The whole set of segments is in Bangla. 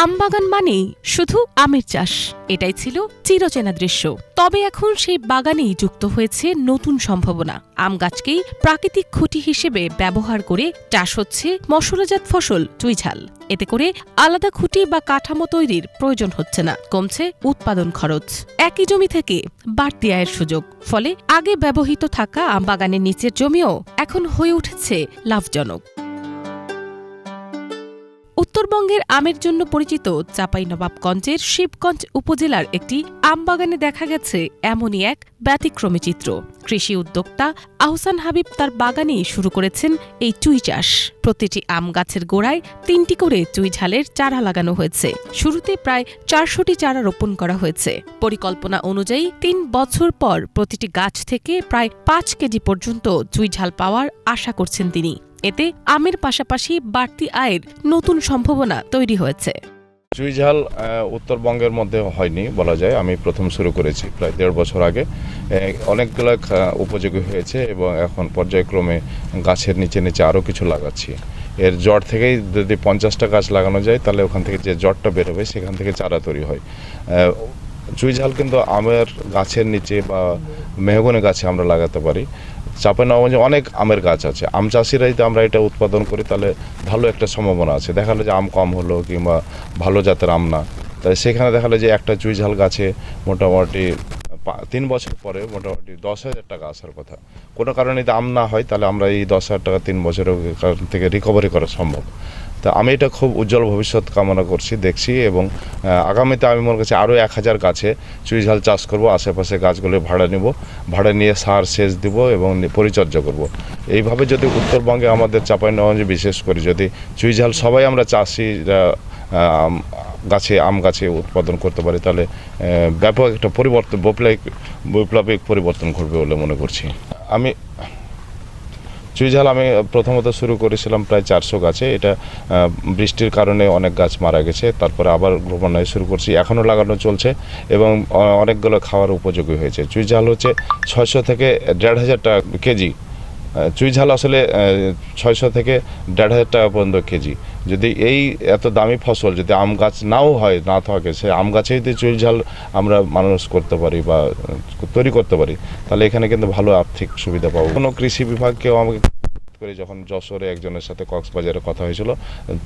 আমবাগান মানেই শুধু আমের চাষ, এটাই ছিল চিরচেনা দৃশ্য। তবে এখন সেই বাগানেই যুক্ত হয়েছে নতুন সম্ভাবনা। আম গাছকেই প্রাকৃতিক খুঁটি হিসেবে ব্যবহার করে চাষ হচ্ছে মশলাজাত ফসল চুইঝাল। এতে করে আলাদা খুঁটি বা কাঠামো তৈরির প্রয়োজন হচ্ছে না, কমছে উৎপাদন খরচ। একই জমি থেকে বাড়তি আয়ের সুযোগ। ফলে আগে ব্যবহৃত থাকা আমবাগানের নিচের জমিও এখন হয়ে উঠেছে লাভজনক। উত্তরবঙ্গের আমের জন্য পরিচিত চাঁপাইনবাবগঞ্জের শিবগঞ্জ উপজেলার একটি আমবাগানে দেখা গেছে এমনই এক ব্যতিক্রমী চিত্র। কৃষি উদ্যোক্তা আহসান হাবিব তার বাগানেই শুরু করেছেন এই চুই চাষ। প্রতিটি আম গাছের গোড়ায় 3টি করে চুইঝালের চারা লাগানো হয়েছে। শুরুতে প্রায় 400টি চারা রোপণ করা হয়েছে। পরিকল্পনা অনুযায়ী 3 বছর পর প্রতিটি গাছ থেকে প্রায় 5 কেজি পর্যন্ত চুইঝাল পাওয়ার আশা করছেন তিনি। এতে আমের পাশাপাশি বাড়তি আয়ের নতুন সম্ভাবনা তৈরি হয়েছে। চুইঝাল উত্তরবঙ্গের মধ্যে হয়নি বলা যায়। আমি প্রথম শুরু করেছি প্রায় 1.5 বছর আগে। অনেকগুলো উপযোগী হয়েছে এবং এখন পর্যায়ক্রমে গাছের নিচে নিচে আরও কিছু লাগাচ্ছি। এর জড় থেকেই যদি 50টা গাছ লাগানো যায় তাহলে ওখান থেকে যে জড়টা বেরোবে সেখান থেকে চারা তৈরি হয়। চুইঝাল কিন্তু আমের গাছের নিচে বা মেহগনি গাছে আমরা লাগাতে পারি। চাঁপাইনবাবগঞ্জে অনেক আমের গাছ আছে। আম চাষিরা যদি আমরা এটা উৎপাদন করি তাহলে ভালো একটা সম্ভাবনা আছে। দেখালো যে আম কম হলো কিংবা ভালো জাতের আম না, তাই সেখানে দেখালো যে একটা চুইঝাল গাছে মোটামুটি 3 বছর পরে মোটামুটি 10,000 টাকা আসার কথা। কোনো কারণে যদি আম না হয় তাহলে আমরা এই 10,000 টাকা 3 বছরের থেকে রিকভারি করা সম্ভব। তা আমি এটা খুব উজ্জ্বল ভবিষ্যৎ কামনা করছি, দেখছি এবং আগামীতে আমি মনে করছি আরও 1000 গাছে চুইঝাল চাষ করব। আশেপাশে গাছগুলো ভাড়া নিব, ভাড়া নিয়ে সার সেচ দিব এবং পরিচর্যা করব। এইভাবে যদি উত্তরবঙ্গে আমাদের চাঁপাইনবাবগঞ্জে বিশেষ করে যদি চুইঝাল সবাই আমরা চাষিরা আম গাছে উৎপাদন করতে পারি তাহলে ব্যাপক একটা পরিবর্তন, বৈপ্লবিক পরিবর্তন ঘটবে বলে মনে করছি। চুইঝাল আমি প্রথমত শুরু করেছিলাম প্রায় 400 গাছে। এটা বৃষ্টির কারণে অনেক গাছ মারা গেছে, তারপরে আবার ক্রমান্বয়ে শুরু করছি। এখনও লাগানো চলছে এবং অনেকগুলো খাওয়ার উপযোগী হয়েছে। চুইঝাল হচ্ছে 600 থেকে 1,500 টাকা কেজি। চুইঝাল আসলে 600 থেকে 1,500 টাকা পর্যন্ত কেজি। যদি এই এত দামি ফসল যদি আম গাছ নাও হয়, না থাকে, সে আম গাছেই যদি চুইঝাল আমরা মানুষ করতে পারি বা তৈরি করতে পারি তাহলে এখানে কিন্তু ভালো আর্থিক সুবিধা পাবো। কোনো কৃষি বিভাগকেও আমাকে করে যখন যশোরে একজনের সাথে কক্সবাজারে কথা হয়েছিল,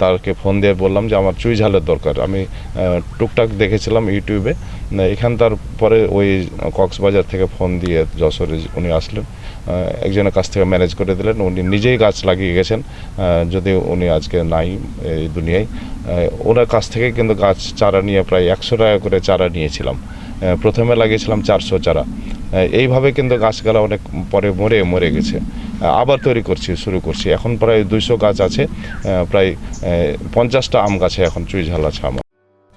তাকে ফোন দিয়ে বললাম যে আমার চুইঝালের দরকার। আমি টুকটাক দেখেছিলাম ইউটিউবে। এখান তারপরে ওই কক্সবাজার থেকে ফোন দিয়ে যশোরে উনি আসলেন, একজনের কাছ থেকে ম্যানেজ করে দিলেন। উনি নিজেই গাছ লাগিয়ে গেছেন, যদি উনি আজকে নাই এই দুনিয়ায়। ওনার কাছ থেকে কিন্তু গাছ চারা নিয়ে প্রায় 100 টাকা করে চারা নিয়েছিলাম। প্রথমে লাগিয়েছিলাম 400 চারা। এইভাবে কিন্তু গাছগুলো অনেক পরে মরে গেছে। আবার শুরু করছি। এখন প্রায় 200 গাছ আছে, প্রায় 50টা আম গাছে এখন চুইঝাল আছে আমার।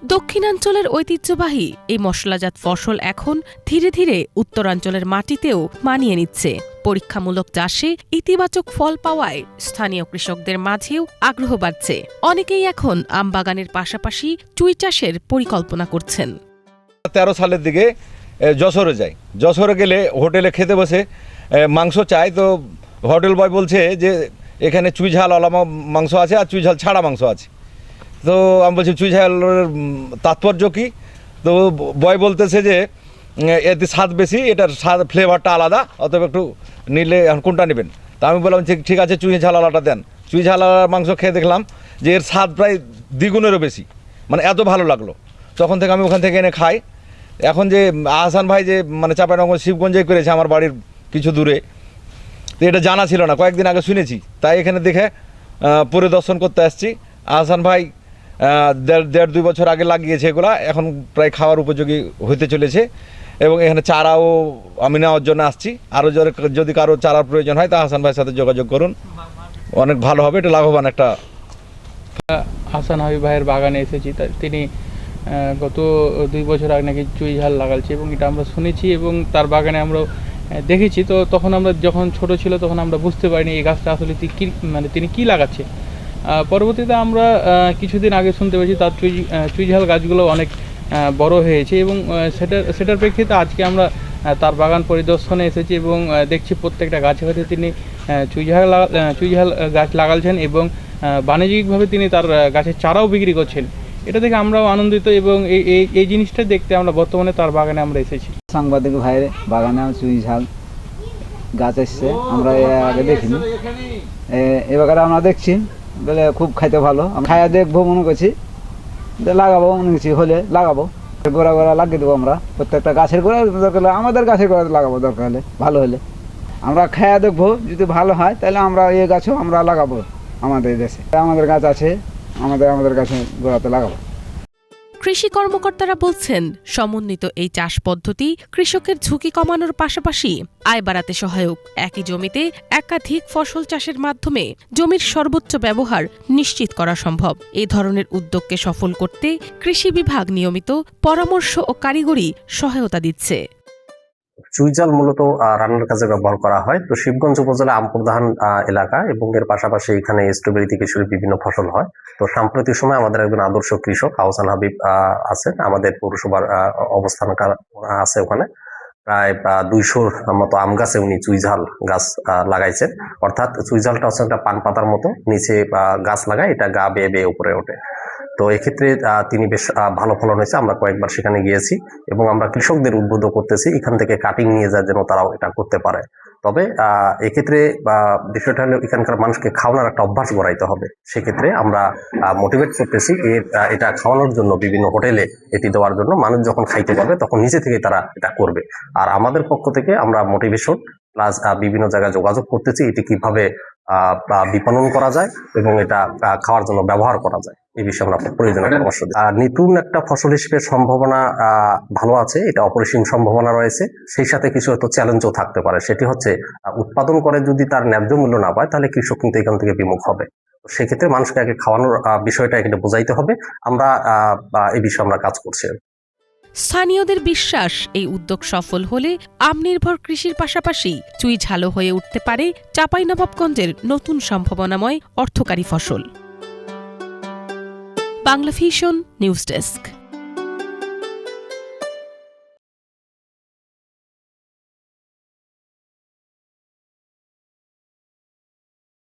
দক্ষিণাঞ্চলের ঐতিহ্যবাহী এই মশলাজাত ফসল এখন ধীরে ধীরে উত্তরাঞ্চলের মাটিতেও মানিয়ে নিচ্ছে। পরীক্ষামূলক চাষে ইতিবাচক ফল পাওয়ায় স্থানীয় কৃষকদের মাঝেও আগ্রহ বাড়ছে। অনেকেই এখন আম বাগানের পাশাপাশি চুই চাষের পরিকল্পনা করছেন। 13 সালের দিকে যশোরে যাই। যশোরে গেলে হোটেলে খেতে বসে মাংস চাই, তো হোটেল বয় বলছে যে এখানে চুইঝালওয়ালা মাংস আছে আর চুইঝাল ছাড়া মাংস আছে। তো আমি বলছি চুইঝালের তাৎপর্য কী? তো বয় বলতেছে যে এতে স্বাদ বেশি, এটার স্বাদ ফ্লেভারটা আলাদা, অতএব একটু নিলে এখন কোনটা নেবেন? তা আমি বললাম ঠিক আছে চুইঝালওয়ালাটা দেন। চুইঝালওয়ালার মাংস খেয়ে দেখলাম যে এর স্বাদ প্রায় দ্বিগুণেরও বেশি, মানে এত ভালো লাগলো। তখন থেকে আমি ওখান থেকে এনে খাই। এখন যে আহসান ভাই যে মানে চাঁপাইনবাবগঞ্জ শিবগঞ্জে করেছে আমার বাড়ির কিছু দূরে, তো এটা জানা ছিল না, কয়েকদিন আগে শুনেছি, তাই এখানে দেখে পরিদর্শন করতে আসছি। আহসান ভাই 1.5-2 বছর আগে লাগিয়েছে এগুলা, এখন প্রায় খাওয়ার উপযোগী হইতে চলেছে এবং এখানে চারাও আমি নেওয়ার জন্য আসছি। আরও যদি কারো চারার প্রয়োজন হয় তা আহসান ভাইয়ের সাথে যোগাযোগ করুন, অনেক ভালো হবে, এটা লাভবান একটা। আহসান হাবিব ভাইয়ের বাগানে এসেছি, তিনি গত 2 বছর আগে নাকি চুইঝাল লাগালছে এবং এটা আমরা শুনেছি এবং তার বাগানে আমরা দেখেছি। তো তখন আমরা যখন ছোট ছিল তখন আমরা বুঝতে পারিনি এই গাছটা আসলে তিনি কী লাগাচ্ছে। পরবর্তীতে আমরা কিছুদিন আগে শুনতে পেয়েছি তার চুইঝাল গাছগুলো অনেক বড় হয়েছে এবং সেটার প্রেক্ষিতে আজকে আমরা তার বাগান পরিদর্শনে এসেছি এবং দেখছি প্রত্যেকটা গাছে হয়তো তিনি চুইঝাল গাছ লাগালছেন এবং বাণিজ্যিকভাবে তিনি তার গাছের চারাও বিক্রি করছেন। এটা দেখে আমরাও আনন্দিত এবং এই জিনিসটা দেখতে আমরা বর্তমানে তার বাগানে আমরা এসেছি। সাংবাদিক ভাইয়ের বাগানে চুই ঝাল গাছ এসছে, আমরা আগে দেখিনি, এবার আমরা দেখছি বলে খুব খাইতে ভালো। আমরা খাইয়া দেখবো মনে করছি, লাগাবো মনে করছি, হলে লাগাবো, গোড়া গোড়া লাগিয়ে দেবো আমরা। প্রত্যেকটা গাছের গোড়া দরকার হলে আমাদের গাছের গোড়া লাগাবো, দরকার হলে ভালো হলে আমরা খাইয়া দেখবো, যদি ভালো হয় তাহলে আমরা এই গাছও আমরা লাগাবো আমাদের দেশে। আমাদের গাছ আছে, আমাদের গাছে গোড়াতে লাগাবো। কৃষি কর্মকর্তারা বলছেন, সমন্বিত এই চাষ পদ্ধতি কৃষকের ঝুঁকি কমানোর পাশাপাশি আয় বাড়াতে সহায়ক। একই জমিতে একাধিক ফসল চাষের মাধ্যমে জমির সর্বোচ্চ ব্যবহার নিশ্চিত করা সম্ভব। এই ধরনের উদ্যোগকে সফল করতে কৃষি বিভাগ নিয়মিত পরামর্শ ও কারিগরি সহায়তা দিচ্ছে। চুইঝাল মূলত রান্নার কাজে ব্যবহার করা হয়। তো শিবগঞ্জ উপজেলা আম প্রধান এলাকা এবং এর পাশাপাশি এখানে স্ট্রবেরি থেকে শুরু বিভিন্ন ফসল হয়। তো সাম্প্রতিক সময় আমাদের একজন আদর্শ কৃষক আহসান হাবিব আছেন, আমাদের পৌরসভার অবস্থান আছে ওখানে। প্রায় 200-র মতো আম গাছে উনি চুইঝাল গাছ লাগাইছেন। অর্থাৎ চুইঝালটা হচ্ছে একটা পান পাতার মতো, নিচে গাছ লাগায়, এটা গা বেয়ে বেয়ে উপরে ওঠে। তো এক্ষেত্রে তিনি বেশ ভালো ফলন হয়েছে। আমরা কয়েকবার সেখানে গিয়েছি এবং আমরা কৃষকদের উদ্বুদ্ধ করতেছি এখান থেকে কাটিং নিয়ে যায় যেন তারাও এটা করতে পারে। তবে এক্ষেত্রে বিষয়টা হলো এখানকার মানুষকে খাওয়ানোর একটা অভ্যাস গড়াইতে হবে। সেক্ষেত্রে আমরা মোটিভেট করতেছি এটা খাওয়ানোর জন্য, বিভিন্ন হোটেলে এটি দেওয়ার জন্য। মানুষ যখন খাইতে পারবে তখন নিজে থেকে তারা এটা করবে। আর আমাদের পক্ষ থেকে আমরা মোটিভেশন প্লাস বিভিন্ন জায়গায় যোগাযোগ করতেছি এটি কিভাবে বিপণন করা যায় এবং এটা খাওয়ার জন্য ব্যবহার করা যায়, এই বিষয়ে আমরা প্রয়োজনীয় পরামর্শ দিই। নতুন একটা ফসল হিসেবে সম্ভাবনা ভালো আছে, এটা অপরিসীম সম্ভাবনা রয়েছে। সেই সাথে কিছু হয়তো চ্যালেঞ্জও থাকতে পারে। সেটি হচ্ছে উৎপাদন করে যদি তার ন্যায্য মূল্য না পায় তাহলে কৃষক কিন্তু এখান থেকে বিমুখ হবে। সেক্ষেত্রে মানুষকে আগে খাওয়ানোর বিষয়টা এখানে বোঝাইতে হবে। আমরা এই বিষয়ে আমরা কাজ করছি। স্থানীয়দের বিশ্বাস, এই উদ্যোগ সফল হলে আম নির্ভর কৃষির পাশাপাশি চুইঝালও হয়ে উঠতে পারে চাঁপাইনবাবগঞ্জের নতুন সম্ভাবনাময় অর্থকারী ফসল। Bangla vision news desk.